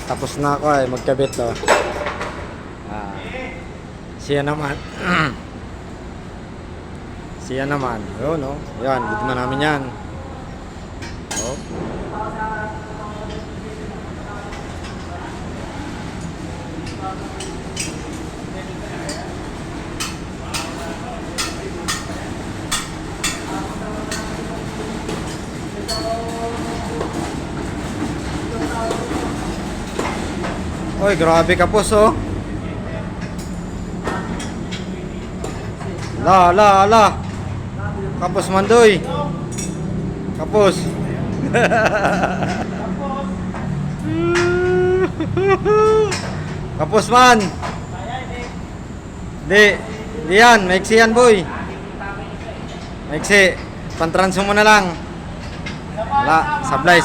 Tapos na ako ay magkabit to. Siya naman. Siya naman. Yun, no? Yan, gitma namin yan. Oh. Oy, grabe kapos oh. La. Kapos mandoy. Kapos. Kapos man. Di yan, maiksi yan boy. Maiksi. Pantranso mo na lang. Wala, sablay.